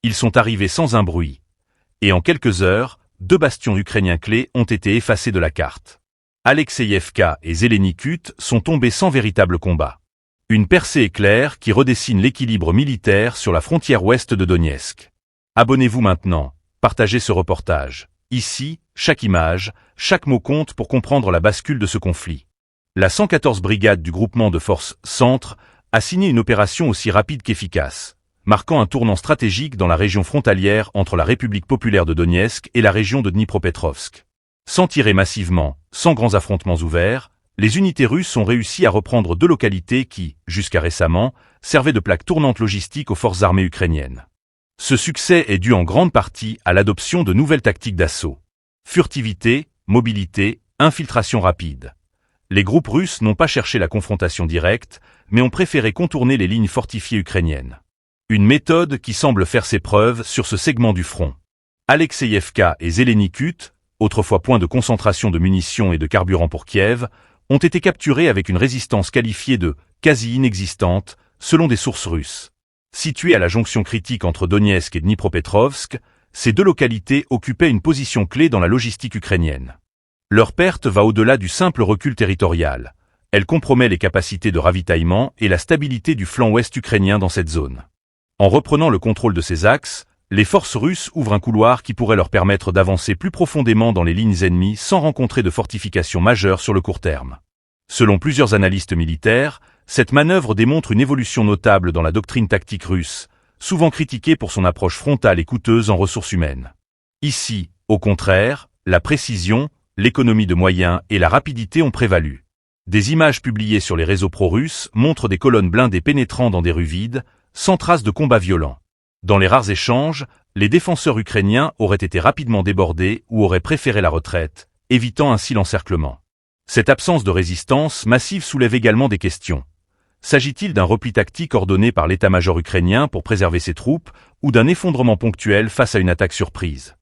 Ils sont arrivés sans un bruit. Et en quelques heures, 2 bastions ukrainiens clés ont été effacés de la carte. Alexeïevka et Zelenikut sont tombés sans véritable combat. Une percée éclair qui redessine l'équilibre militaire sur la frontière ouest de Donetsk. Abonnez-vous maintenant, partagez ce reportage. Ici, chaque image, chaque mot compte pour comprendre la bascule de ce conflit. La 114 brigade du groupement de forces Centre a signé une opération aussi rapide qu'efficace, marquant un tournant stratégique dans la région frontalière entre la République populaire de Donetsk et la région de Dnipropetrovsk. Sans tirer massivement, sans grands affrontements ouverts, les unités russes ont réussi à reprendre 2 localités qui, jusqu'à récemment, servaient de plaque tournante logistique aux forces armées ukrainiennes. Ce succès est dû en grande partie à l'adoption de nouvelles tactiques d'assaut. Furtivité, mobilité, infiltration rapide. Les groupes russes n'ont pas cherché la confrontation directe, mais ont préféré contourner les lignes fortifiées ukrainiennes. Une méthode qui semble faire ses preuves sur ce segment du front. Alexeïevka et Zelenikut, autrefois point de concentration de munitions et de carburant pour Kiev, ont été capturés avec une résistance qualifiée de quasi inexistante, selon des sources russes. Situées à la jonction critique entre Donetsk et Dnipropetrovsk, ces 2 localités occupaient une position clé dans la logistique ukrainienne. Leur perte va au-delà du simple recul territorial. Elle compromet les capacités de ravitaillement et la stabilité du flanc ouest ukrainien dans cette zone. En reprenant le contrôle de ces axes, les forces russes ouvrent un couloir qui pourrait leur permettre d'avancer plus profondément dans les lignes ennemies sans rencontrer de fortifications majeures sur le court terme. Selon plusieurs analystes militaires, cette manœuvre démontre une évolution notable dans la doctrine tactique russe, souvent critiquée pour son approche frontale et coûteuse en ressources humaines. Ici, au contraire, la précision, l'économie de moyens et la rapidité ont prévalu. Des images publiées sur les réseaux pro-russes montrent des colonnes blindées pénétrant dans des rues vides, sans trace de combat violent. Dans les rares échanges, les défenseurs ukrainiens auraient été rapidement débordés ou auraient préféré la retraite, évitant ainsi l'encerclement. Cette absence de résistance massive soulève également des questions. S'agit-il d'un repli tactique ordonné par l'état-major ukrainien pour préserver ses troupes, ou d'un effondrement ponctuel face à une attaque surprise ?